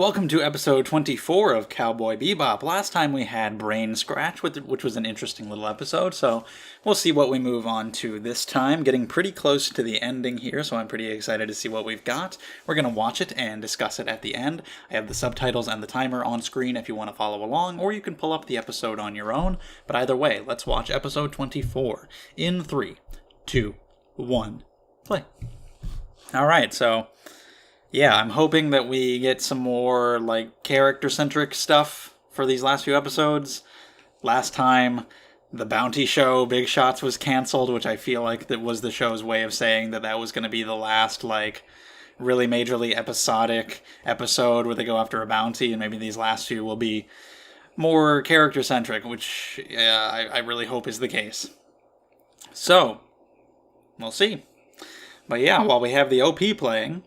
Welcome to episode 24 of Cowboy Bebop. Last time we had Brain Scratch, which was an interesting little episode, so we'll see what we move on to this time. Getting pretty close to the ending here, so I'm pretty excited to see what we've got. We're going to watch it and discuss it at the end. I have the subtitles and the timer on screen if you want to follow along, or you can pull up the episode on your own. But either way, let's watch episode 24 in 3, 2, 1, play. Alright, so yeah, I'm hoping that we get some more, character-centric stuff for these last few episodes. Last time, the Bounty Show Big Shots was canceled, which I feel like that was the show's way of saying that was going to be the last, really majorly episodic episode where they go after a bounty, and maybe these last few will be more character-centric, which I really hope is the case. So, we'll see. But yeah, while we have the OP playing,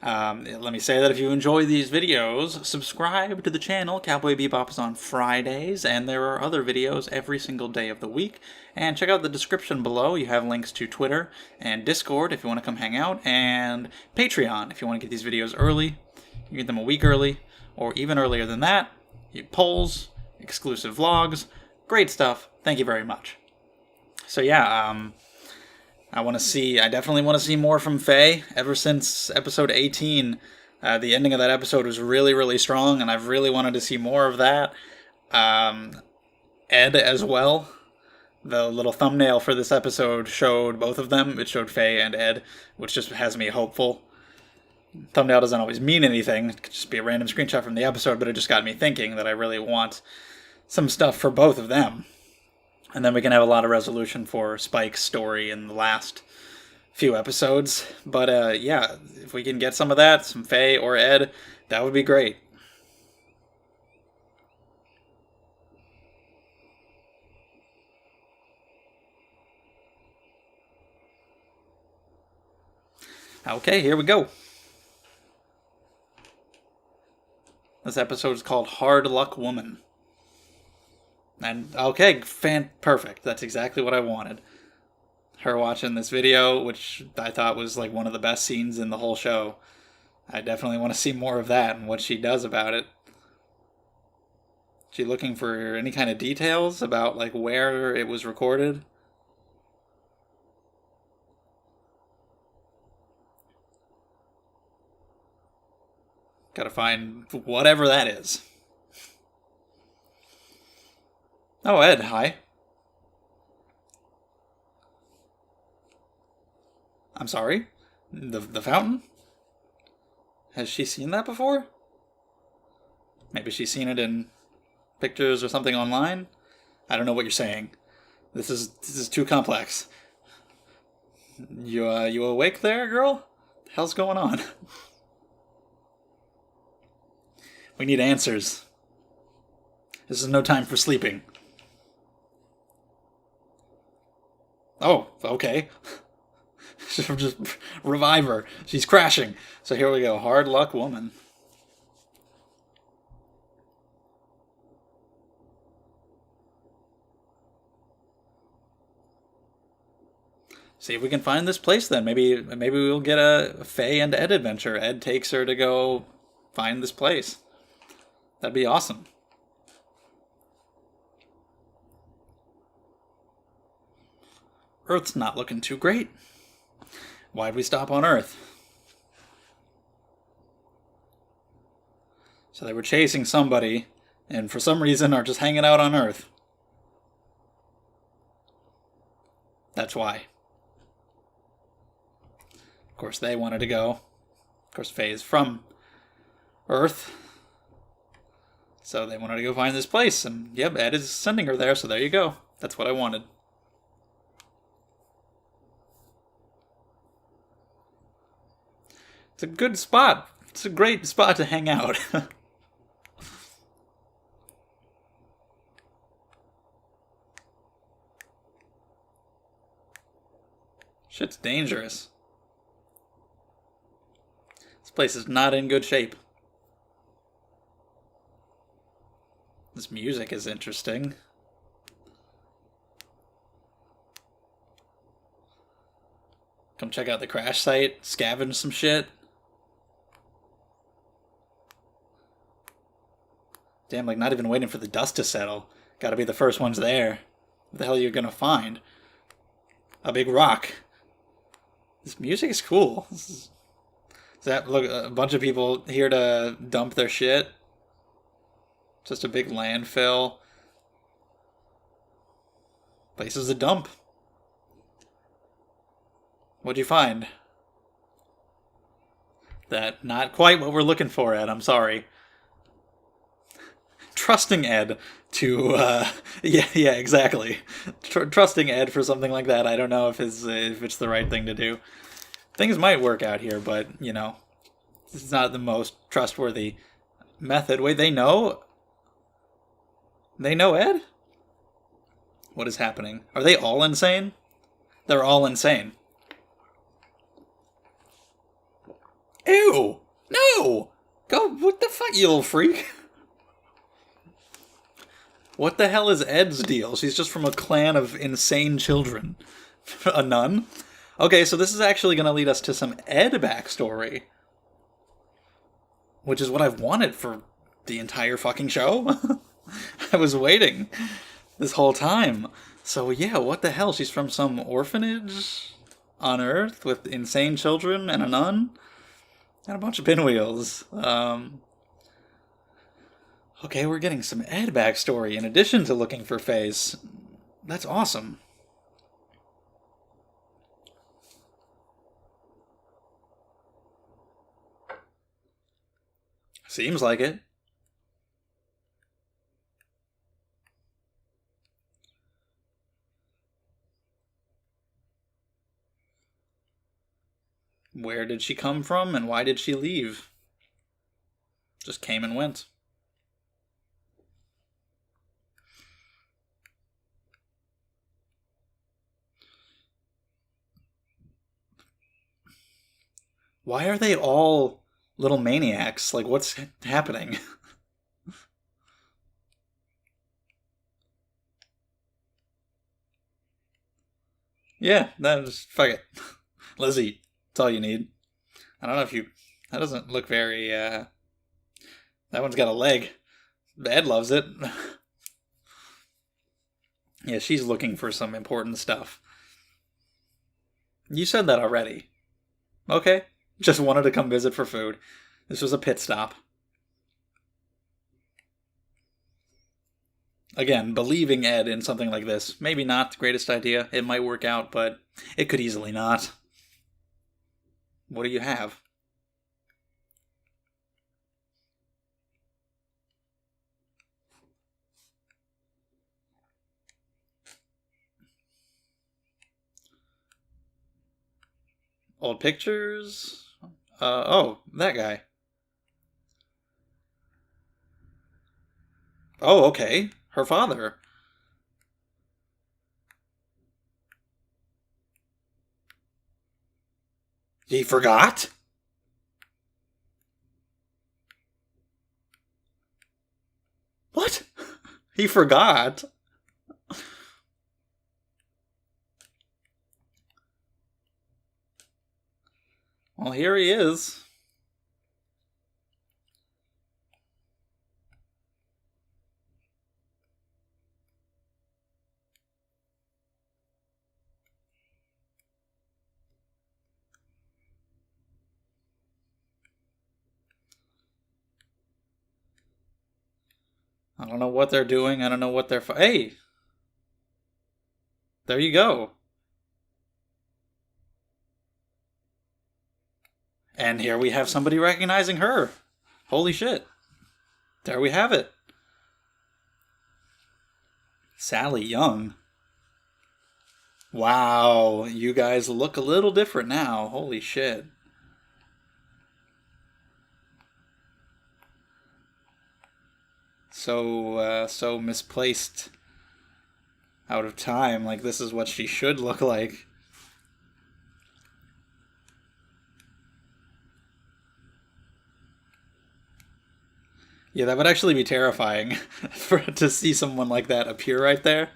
let me say that if you enjoy these videos, subscribe to the channel. Cowboy Bebop is on Fridays, and there are other videos every single day of the week. And check out the description below. You have links to Twitter and Discord if you want to come hang out, and Patreon if you want to get these videos early. You get them a week early, or even earlier than that. You get polls, exclusive vlogs, great stuff. Thank you very much. So yeah, I definitely want to see more from Faye. Ever since episode 18, the ending of that episode was really, really strong, and I've really wanted to see more of that. Ed as well. The little thumbnail for this episode showed both of them. It showed Faye and Ed, which just has me hopeful. Thumbnail doesn't always mean anything. It could just be a random screenshot from the episode, but it just got me thinking that I really want some stuff for both of them. And then we can have a lot of resolution for Spike's story in the last few episodes. But yeah, if we can get some of that, some Faye or Ed, that would be great. Okay, here we go. This episode is called Hard Luck Woman. And, okay, perfect. That's exactly what I wanted. Her watching this video, which I thought was, one of the best scenes in the whole show. I definitely want to see more of that and what she does about it. She looking for any kind of details about, where it was recorded? Gotta find whatever that is. Oh, Ed, hi. I'm sorry? The fountain? Has she seen that before? Maybe she's seen it in pictures or something online? I don't know what you're saying. This is too complex. You awake there, girl? What the hell's going on? We need answers. This is no time for sleeping. Oh, okay. Just revive her. She's crashing. So here we go. Hard Luck Woman. See if we can find this place then. Maybe we'll get a Faye and Ed adventure. Ed takes her to go find this place. That'd be awesome. Earth's not looking too great. Why'd we stop on Earth? So they were chasing somebody, and for some reason are just hanging out on Earth. That's why. Of course, they wanted to go. Of course, Faye is from Earth. So they wanted to go find this place, and yep, Ed is sending her there, so there you go. That's what I wanted. It's a good spot. It's a great spot to hang out. Shit's dangerous. This place is not in good shape. This music is interesting. Come check out the crash site, scavenge some shit. Damn, like not even waiting for the dust to settle. Gotta be the first ones there. What the hell are you gonna find? A big rock. This music is cool. Is that, look, a bunch of people here to dump their shit? Just a big landfill. Places to dump. What'd you find? That not quite what we're looking for, Ed. I'm sorry. Trusting Ed to, yeah, exactly. Trusting Ed for something like that. I don't know if it's the right thing to do. Things might work out here, but it's not the most trustworthy method. Wait, they know? They know Ed? What is happening? Are they all insane? They're all insane. Ew! No! Go, what the fuck, you little freak? What the hell is Ed's deal? She's just from a clan of insane children. A nun? Okay, so this is actually going to lead us to some Ed backstory. Which is what I've wanted for the entire fucking show. I was waiting this whole time. So yeah, what the hell? She's from some orphanage on Earth with insane children and a nun? And a bunch of pinwheels. Okay, we're getting some Ed backstory in addition to looking for Faye's. That's awesome. Seems like it. Where did she come from and why did she leave? Just came and went. Why are they all little maniacs? Like, what's happening? Yeah, fuck it. Let's eat. That's all you need. I don't know if you... That doesn't look very, That one's got a leg. Ed loves it. Yeah, she's looking for some important stuff. You said that already. Okay. Just wanted to come visit for food. This was a pit stop. Again, believing Ed in something like this, maybe not the greatest idea. It might work out, but it could easily not. What do you have? Old pictures? Oh, that guy. Oh, okay. Her father. He forgot? What? He forgot? Well, here he is. I don't know what they're doing. I don't know what they're... Hey! There you go. And here we have somebody recognizing her. Holy shit. There we have it. Sally Young. Wow, you guys look a little different now. Holy shit. So misplaced. Out of time. Like, this is what she should look like. Yeah, that would actually be terrifying to see someone like that appear right there.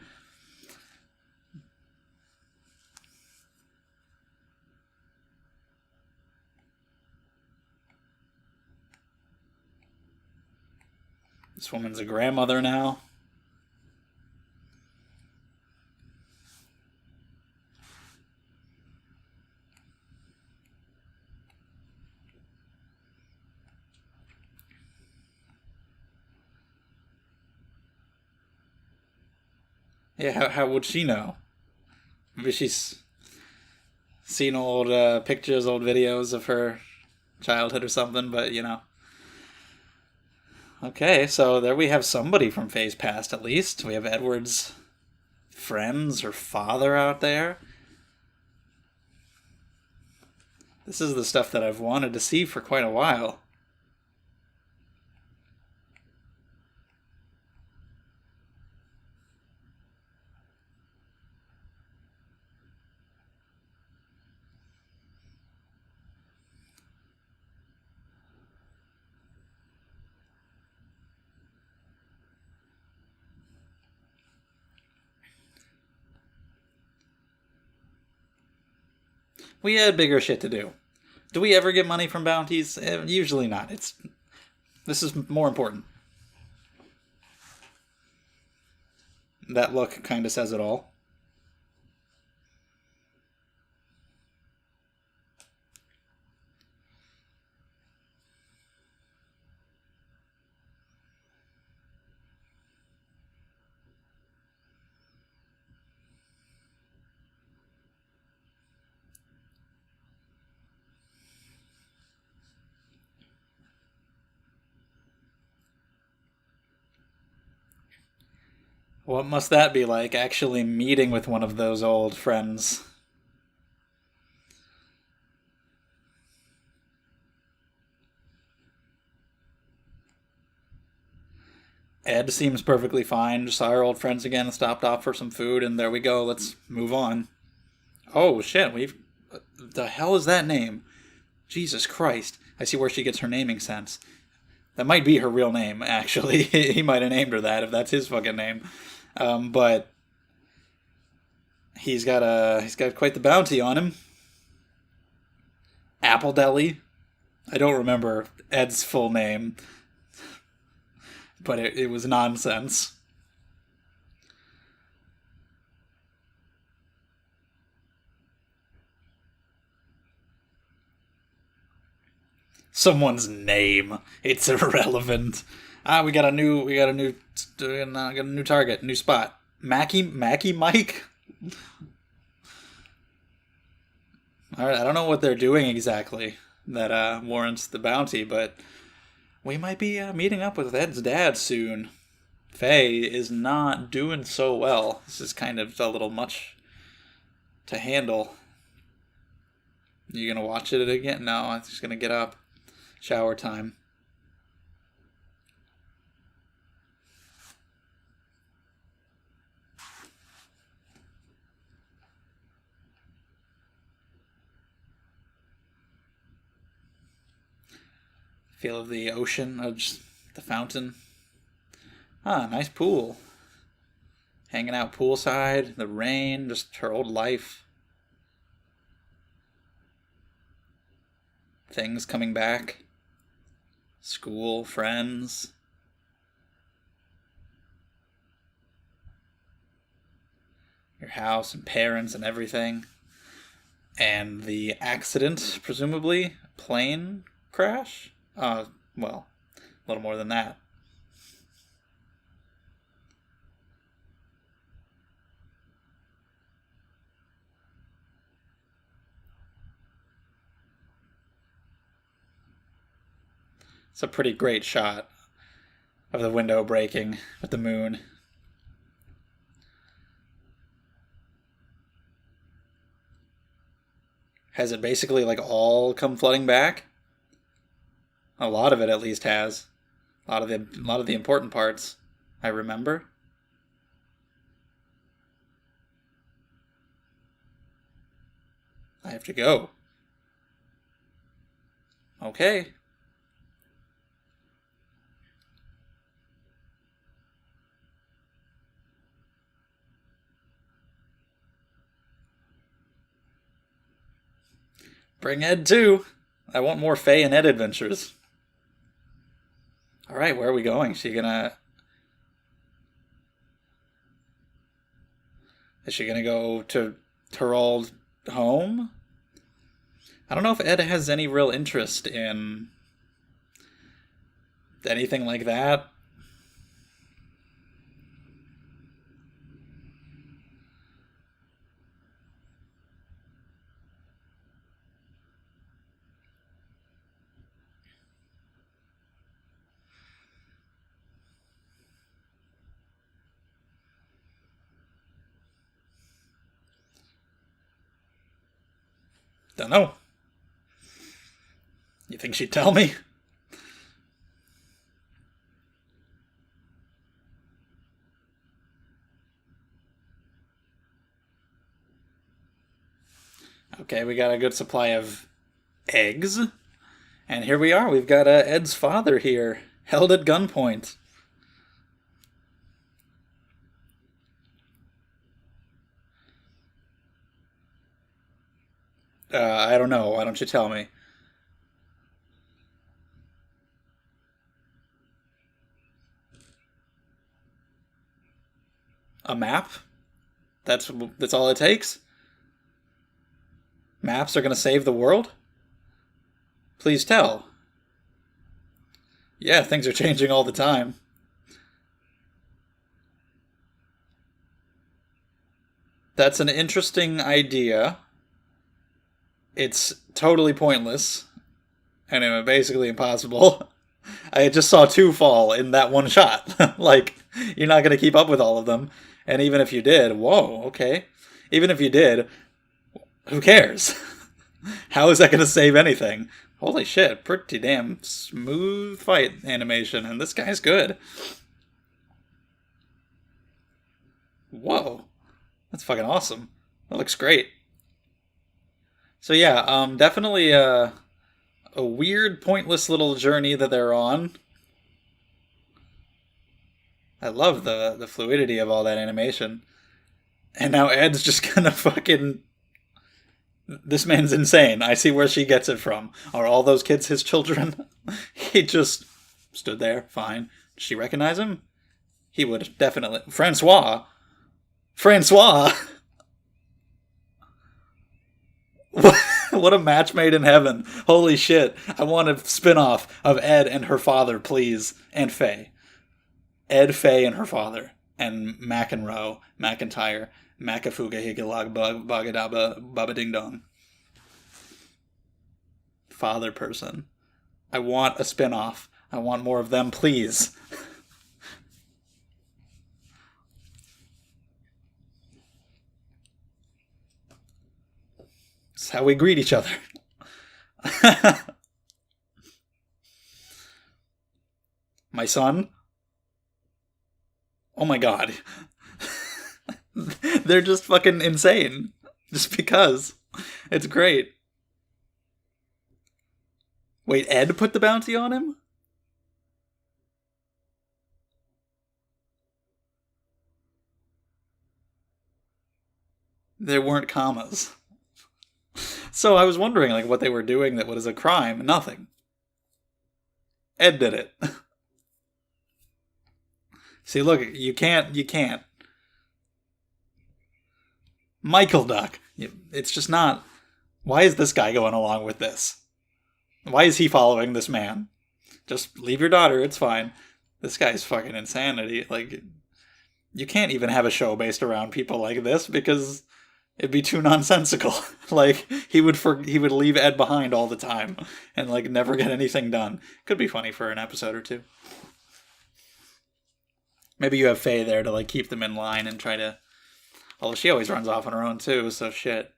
This woman's a grandmother now. Yeah, how would she know? Maybe she's seen old pictures, old videos of her childhood or something, but you know. Okay, so there we have somebody from Faye's past at least. We have Edward's friends or father out there. This is the stuff that I've wanted to see for quite a while. We had bigger shit to do. Do we ever get money from bounties? Usually not. This is more important. That look kind of says it all. What must that be like, actually meeting with one of those old friends? Ed seems perfectly fine. Just saw our old friends again, stopped off for some food, and there we go. Let's move on. Oh, shit, we've... The hell is that name? Jesus Christ. I see where she gets her naming sense. That might be her real name, actually. He might have named her that, if that's his fucking name. But he's got quite the bounty on him. Apple Deli. I don't remember Ed's full name, but it was nonsense. Someone's name. It's irrelevant. We got a new target, new spot. Mackie Mike. All right, I don't know what they're doing exactly that warrants the bounty, but we might be meeting up with Ed's dad soon. Faye is not doing so well. This is kind of a little much to handle. You gonna watch it again? No, I'm just gonna get up. Shower time. Feel of the ocean, just the fountain. Ah, nice pool. Hanging out poolside, the rain, just her old life. Things coming back. School, friends. Your house and parents and everything. And the accident, presumably, plane crash? Well, a little more than that. It's a pretty great shot of the window breaking with the moon. Has it basically like all come flooding back? A lot of it at least has. A lot of the important parts, I remember. I have to go. Okay. Bring Ed too. I want more Faye and Ed adventures. All right, where are we going? Is she gonna go to her old home? I don't know if Ed has any real interest in anything like that. Don't know. You think she'd tell me? Okay, we got a good supply of eggs. And here we are. We've got Ed's father here, held at gunpoint. I don't know. Why don't you tell me? A map? That's all it takes? Maps are going to save the world? Please tell. Yeah, things are changing all the time. That's an interesting idea. It's totally pointless and basically impossible. I just saw two fall in that one shot. Like, you're not going to keep up with all of them. And even if you did, whoa, okay. Even if you did, who cares? How is that going to save anything? Holy shit, pretty damn smooth fight animation, and this guy's good. Whoa, that's fucking awesome. That looks great. So yeah, definitely a weird, pointless little journey that they're on. I love the fluidity of all that animation. And now Ed's just gonna fucking. This man's insane. I see where she gets it from. Are all those kids his children? He just stood there, fine. Did she recognize him? He would definitely. Francois! Francois! What a match made in heaven. Holy shit. I want a spin off of Ed and her father, please. And Faye. Ed, Faye, and her father. And McEnroe, McIntyre, Makafuga, Higalag, Bagadaba, Baba Ding Dong. Father person. I want a spin off. I want more of them, please. It's how we greet each other. My son? Oh my god. They're just fucking insane. Just because. It's great. Wait, Ed put the bounty on him? There weren't commas. So I was wondering, like, what they were doing that was a crime. Nothing. Ed did it. See, look, you can't. Michael Duck. It's just not. Why is this guy going along with this? Why is he following this man? Just leave your daughter, it's fine. This guy's fucking insanity. Like, you can't even have a show based around people like this because it'd be too nonsensical. Like, he would leave Ed behind all the time and, like, never get anything done. Could be funny for an episode or two. Maybe you have Faye there to, like, keep them in line and try to. Although she always runs off on her own too, so shit.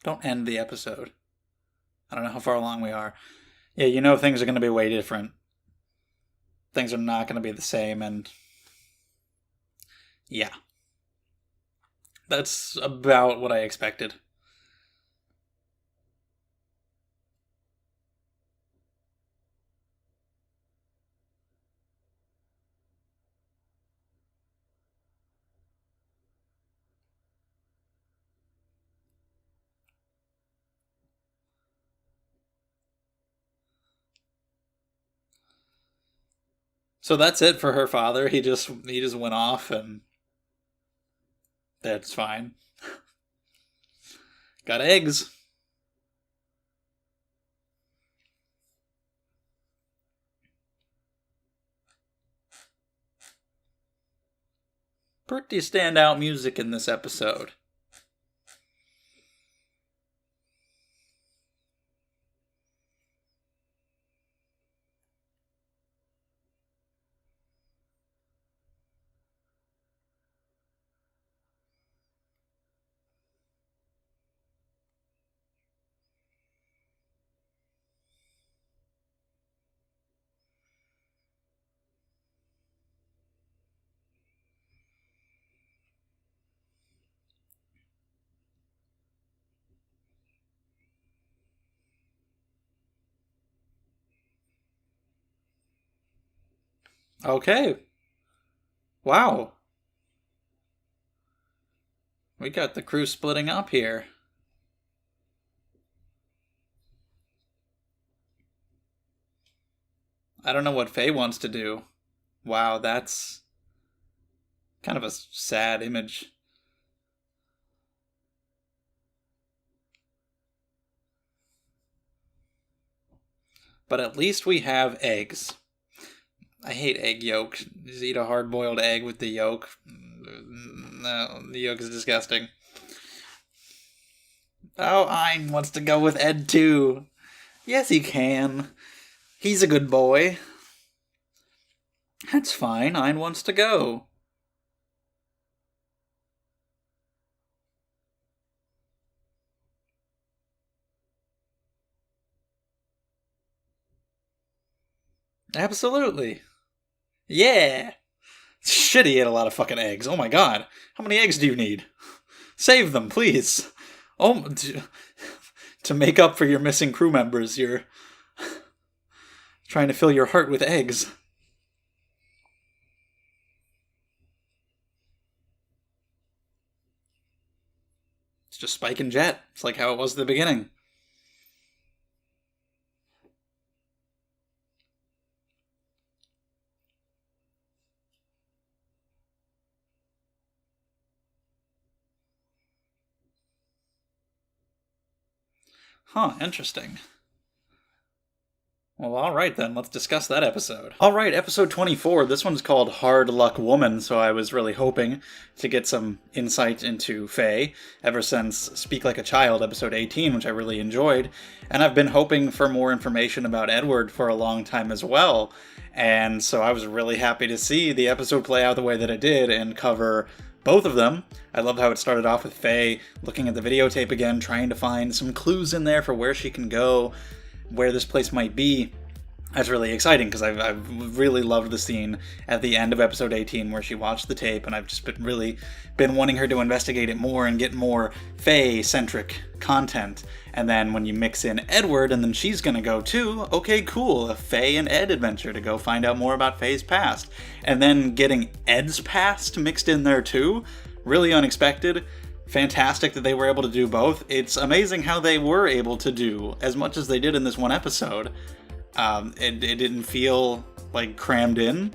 Don't end the episode. I don't know how far along we are. Yeah, you know things are going to be way different. Things are not going to be the same, and yeah. That's about what I expected. So that's it for her father. He just went off, and that's fine. Got eggs. Pretty standout music in this episode. Okay. Wow. We got the crew splitting up here. I don't know what Faye wants to do. Wow, that's kind of a sad image. But at least we have eggs. I hate egg yolk. Just eat a hard-boiled egg with the yolk. No, the yolk is disgusting. Oh, Ein wants to go with Ed too. Yes, he can. He's a good boy. That's fine. Ein wants to go. Absolutely. Yeah. Shit, he ate a lot of fucking eggs. Oh my god. How many eggs do you need? Save them, please. Oh, to make up for your missing crew members, you're trying to fill your heart with eggs. It's just Spike and Jet. It's like how it was at the beginning. Huh, interesting. Well, alright then, let's discuss that episode. Alright, episode 24. This one's called Hard Luck Woman, so I was really hoping to get some insight into Faye ever since Speak Like a Child, episode 18, which I really enjoyed. And I've been hoping for more information about Edward for a long time as well. And so I was really happy to see the episode play out the way that it did and cover both of them. I loved how it started off with Faye looking at the videotape again, trying to find some clues in there for where she can go, where this place might be. That's really exciting because I've really loved the scene at the end of episode 18 where she watched the tape, and I've just been wanting her to investigate it more and get more Faye-centric content. And then when you mix in Edward, and then she's gonna go too, okay, cool, a Faye and Ed adventure to go find out more about Faye's past. And then getting Ed's past mixed in there too, really unexpected. Fantastic that they were able to do both. It's amazing how they were able to do as much as they did in this one episode. It didn't feel like crammed in.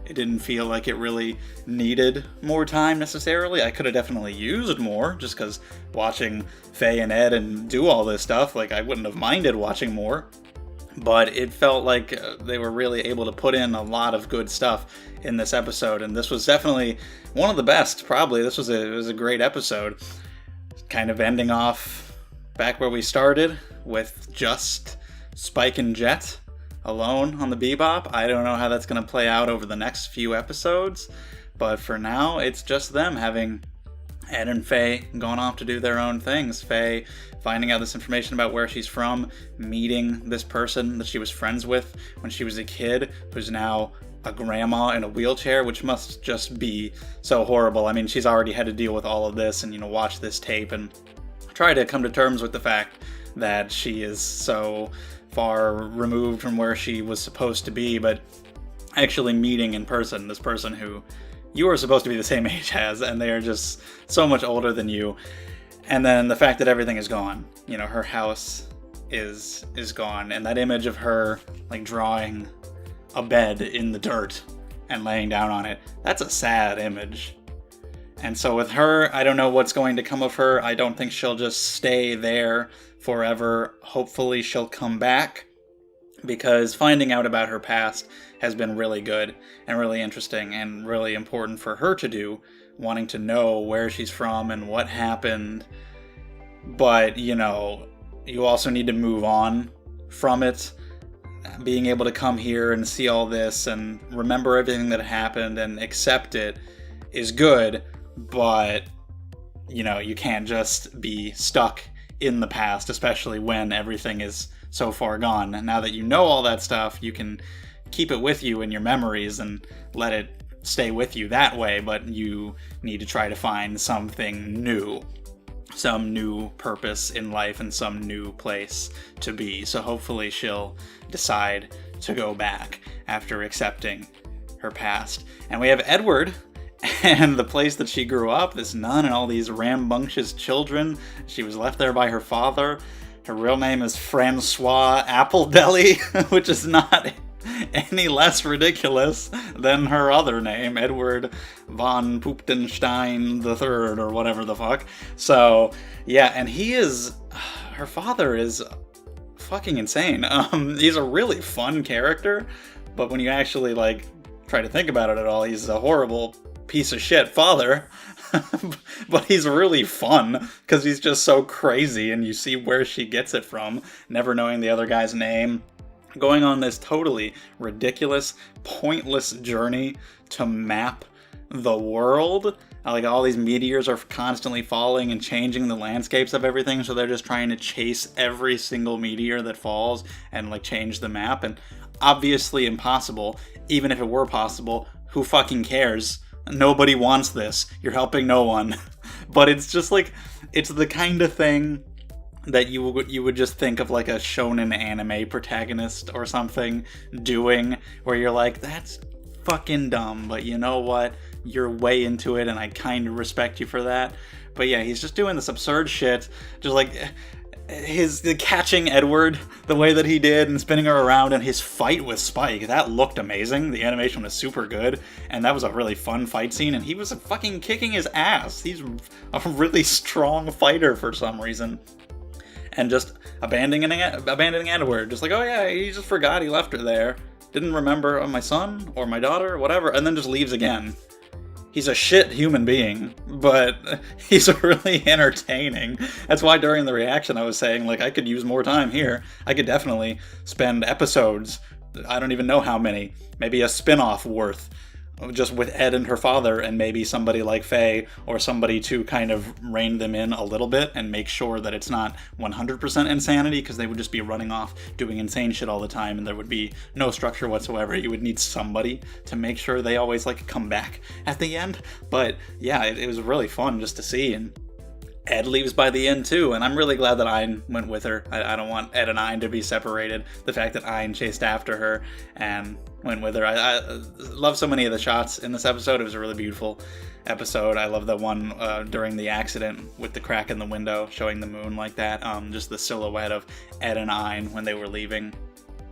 It didn't feel like it really needed more time necessarily. I could have definitely used more, just because watching Faye and Ed and do all this stuff, like, I wouldn't have minded watching more. But it felt like they were really able to put in a lot of good stuff in this episode, and this was definitely one of the best, probably. It was a great episode. Kind of ending off back where we started, with just Spike and Jet alone on the Bebop. I don't know how that's going to play out over the next few episodes, but for now, it's just them having Ed and Faye going off to do their own things. Faye finding out this information about where she's from, meeting this person that she was friends with when she was a kid, who's now a grandma in a wheelchair, which must just be so horrible. I mean, she's already had to deal with all of this and, watch this tape and try to come to terms with the fact that she is so far removed from where she was supposed to be, but actually meeting in person this person who you are supposed to be the same age as, and they are just so much older than you. And then the fact that everything is gone. Her house is gone, and that image of her drawing a bed in the dirt and laying down on it, that's a sad image. And so with her, I don't know what's going to come of her. I don't think she'll just stay there forever. Hopefully she'll come back, because finding out about her past has been really good and really interesting and really important for her to do, wanting to know where she's from and what happened. But, you also need to move on from it. Being able to come here and see all this and remember everything that happened and accept it is good, but, you can't just be stuck in the past, especially when everything is so far gone. And now that you know all that stuff, you can keep it with you in your memories and let it stay with you that way, but you need to try to find something new, some new purpose in life and some new place to be. So hopefully she'll decide to go back after accepting her past. And we have Edward and the place that she grew up, this nun and all these rambunctious children. She was left there by her father. Her real name is Francois Appledelly, which is not any less ridiculous than her other name, Edward von Puptenstein III, or whatever the fuck. So, yeah, and her father is fucking insane. He's a really fun character, but when you actually, try to think about it at all, he's a horrible piece of shit father. But he's really fun because he's just so crazy, and you see where she gets it from, never knowing the other guy's name, going on this totally ridiculous, pointless journey to map the world. All these meteors are constantly falling and changing the landscapes of everything, so they're just trying to chase every single meteor that falls and change the map. And obviously impossible. Even if it were possible, who fucking cares? Nobody wants this. You're helping no one. But it's just it's the kind of thing that you would just think of a shonen anime protagonist or something doing, where you're like, that's fucking dumb, but you know what? You're way into it and I kind of respect you for that. But yeah, he's just doing this absurd shit, just his catching Edward the way that he did and spinning her around, and his fight with Spike, that looked amazing. The animation was super good, and that was a really fun fight scene, and he was fucking kicking his ass. He's a really strong fighter for some reason. And just abandoning Edward, just oh yeah, he just forgot he left her there, didn't remember my son or my daughter, whatever, and then just leaves again. He's a shit human being, but he's really entertaining. That's why during the reaction I was saying, I could use more time here. I could definitely spend episodes, I don't even know how many, maybe a spin-off worth, just with Ed and her father, and maybe somebody like Faye or somebody to kind of rein them in a little bit and make sure that it's not 100% insanity, because they would just be running off doing insane shit all the time and there would be no structure whatsoever. You would need somebody to make sure they always come back at the end. But yeah, it was really fun just to see. And Ed leaves by the end too, and I'm really glad that Ein went with her. I don't want Ed and Ein to be separated. The fact that Ein chased after her and went with her. I love so many of the shots in this episode. It was a really beautiful episode. I love the one during the accident with the crack in the window showing the moon like that. Just the silhouette of Ed and Ein when they were leaving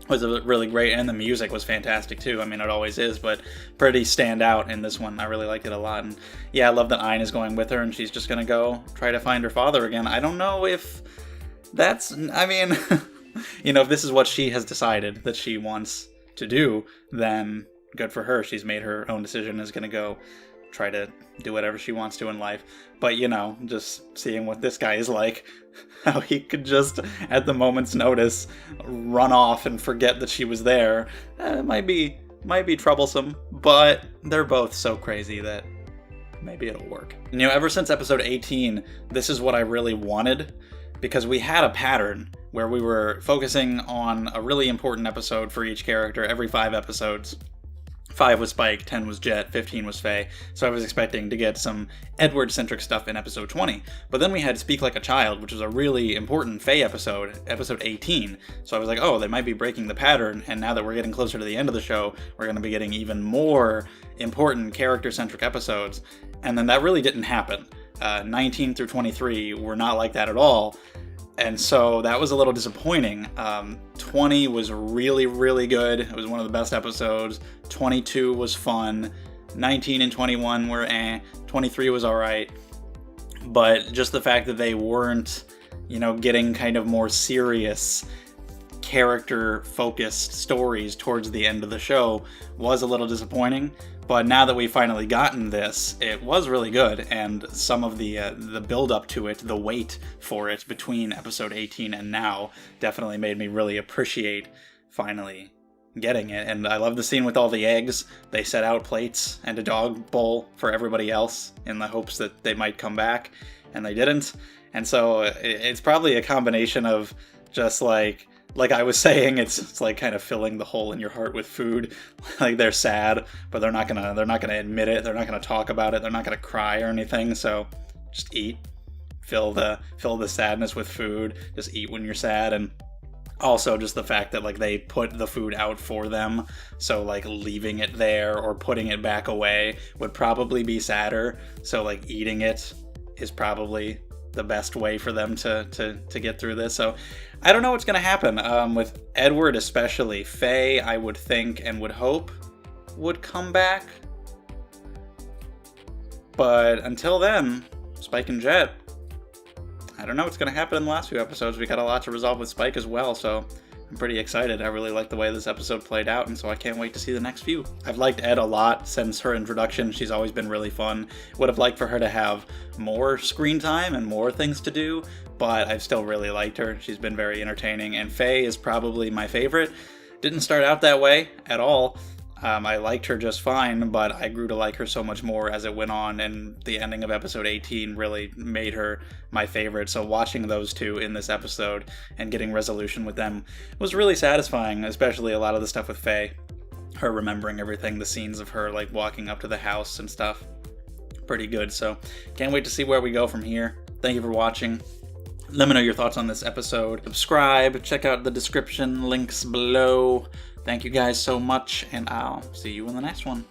was really great, and the music was fantastic too. I mean, it always is, but pretty stand out in this one. I really liked it a lot, and yeah, I love that Ein is going with her, and she's just gonna go try to find her father again. I don't know if that's, I mean, if this is what she has decided that she wants to do, then good for her. She's made her own decision, is gonna go try to do whatever she wants to in life. But, just seeing what this guy is like, how he could just, at the moment's notice, run off and forget that she was there, it might be troublesome, but they're both so crazy that maybe it'll work. You know, ever since episode 18, this is what I really wanted, because we had a pattern where we were focusing on a really important episode for each character every 5 episodes. 5 was Spike, 10 was Jet, 15 was Faye, so I was expecting to get some Edward-centric stuff in episode 20. But then we had Speak Like a Child, which was a really important Faye episode, episode 18. So I was like, oh, they might be breaking the pattern, and now that we're getting closer to the end of the show, we're going to be getting even more important character-centric episodes. And then that really didn't happen. 19 through 23 were not like that at all. And so that was a little disappointing. 20 was really, really good. It was one of the best episodes. 22 was fun. 19 and 21 were 23 was alright. But just the fact that they weren't, getting kind of more serious, character-focused stories towards the end of the show was a little disappointing. But now that we've finally gotten this, it was really good, and some of the build-up to it, the wait for it between episode 18 and now, definitely made me really appreciate finally getting it. And I love the scene with all the eggs. They set out plates and a dog bowl for everybody else in the hopes that they might come back, and they didn't. And so it's probably a combination of just like I was saying, it's like kind of filling the hole in your heart with food. Like they're sad, but they're not gonna admit it. They're not gonna talk about it. They're not gonna cry or anything. So just eat, fill the sadness with food. Just eat when you're sad. And also just the fact that like they put the food out for them. So like leaving it there or putting it back away would probably be sadder. So like eating it is probably the best way for them to get through this. So I don't know what's going to happen with Edward, especially. Faye, I would think and would hope would come back. But until then, Spike and Jet, I don't know what's going to happen in the last few episodes. We got a lot to resolve with Spike as well, so I'm pretty excited. I really like the way this episode played out, and so I can't wait to see the next few. I've liked Ed a lot since her introduction. She's always been really fun. Would have liked for her to have more screen time and more things to do, but I've still really liked her. She's been very entertaining, and Faye is probably my favorite. Didn't start out that way at all. I liked her just fine, but I grew to like her so much more as it went on, and the ending of episode 18 really made her my favorite. So watching those two in this episode and getting resolution with them was really satisfying, especially a lot of the stuff with Faye. Her remembering everything, the scenes of her like walking up to the house and stuff. Pretty good, so can't wait to see where we go from here. Thank you for watching. Let me know your thoughts on this episode. Subscribe, check out the description, links below. Thank you guys so much, and I'll see you in the next one.